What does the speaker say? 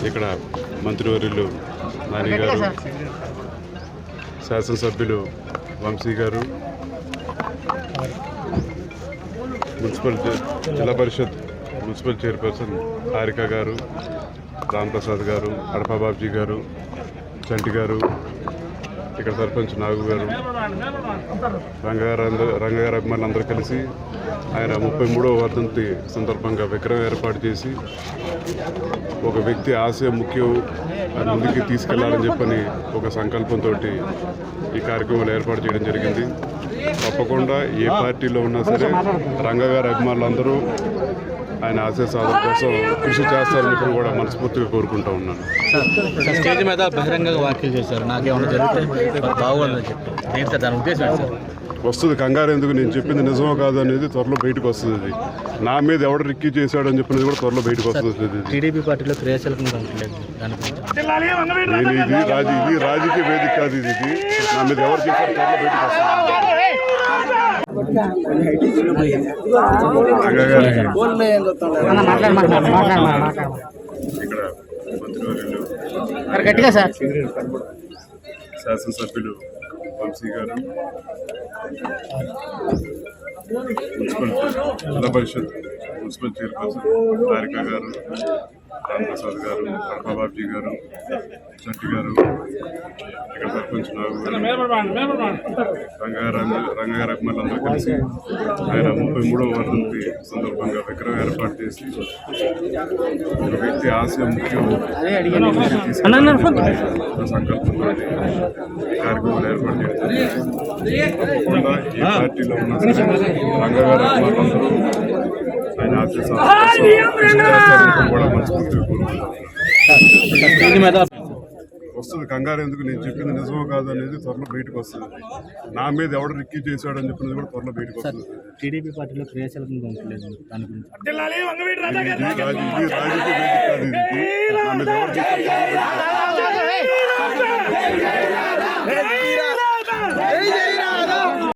ఇక్కడ మంత్రివర్యులు నాని గారు, శాసనసభ్యులు వంశీ గారు, మున్సిపల్ జిల్లా పరిషత్ మున్సిపల్ చైర్పర్సన్ హారిక గారు, రాంప్రసాద్ గారు, అడపా బాబ్జీ గారు, చంటి గారు, ఇక్కడ సర్పంచ్ నాగు గారు, రంగగారు అభిమానులు అందరూ కలిసి ఆయన 33వ వర్ధంతి సందర్భంగా విగ్రహం ఏర్పాటు చేసి ఒక వ్యక్తి ఆశయం ముఖ్యం అది ముందుకి తీసుకెళ్లాలని చెప్పని ఒక సంకల్పంతో ఈ కార్యక్రమాలు ఏర్పాటు చేయడం జరిగింది. తప్పకుండా ఏ పార్టీలో ఉన్నా సరే రంగగారి అభిమానులందరూ ఆయన ఆశయ సాధన కోసం కృషి చేస్తారని చెప్పి కూడా మనస్ఫూర్తిగా కోరుకుంటా ఉన్నాను. స్టేజ్ మీద బహిరంగంగా వ్యాఖ్యలు చేశారు, నాకేమైనా జరిగితే బాగోదని చెప్పి దాని ఉద్దేశం సార్ వస్తుంది. కంగారు ఎందుకు, నేను చెప్పింది నిజమో కాదు అనేది త్వరలో బయటకు వస్తుంది. అది నా మీద ఎవడు రిక్కీ చేశాడు అని చెప్పినది కూడా త్వరలో బయటకు వస్తుంది. టీడీపీ పార్టీలో క్రియాశీలకంగా ఉండలేదు, ఇది రాజకీయ వేదిక కాదు. ఇది నా మీద ఎవరు చేశారు త్వరలో బయటకు వస్తుంది. గట్టిగా సార్ శాసనసభ్యులు వంశీ గారు, మున్సిపల్ జిల్లా పరిషత్ మున్సిపల్ చైర్పర్సన్ హారిక గారు, రాంప్రసాద్ గారు, అడపా బాబ్జీ గారు, చంటి గారు, ఇక్కడ సర్పంచ్ నాగు గారు, రంగగారి అభిమానులందరూ కలిసి ఆయన 33వ వర్ధంతి సందర్భంగా విగ్రహం ఏర్పాటు చేసి ఒక వ్యక్తి ఆశయం ముఖ్యం సంకల్పంతో ఈ కార్యక్రమాలు ఏర్పాటు చేయడం. తప్పకుండా ఏ పార్టీలో ఉన్నా సరే రంగగారి అభిమానులందరూ ఆయన ఆశయ సాధన కూడా మనస్ఫూర్తిగా వస్తుంది. కంగారు ఎందుకు, నేను చెప్పింది నిజమో కాదు అనేది త్వరలో బయటకు వస్తుంది. నా మీద ఎవడు రిక్కీ చేశాడు అని చెప్పినది కూడా త్వరలో బయటకు వస్తుంది. టీడీపీ పార్టీలో క్రియాశీలకంగా ఉండలేదు, దాని గురించి ఇది రాజకీయ వేదిక కాదు. ఇది నా మీద ఎవరు చేశారు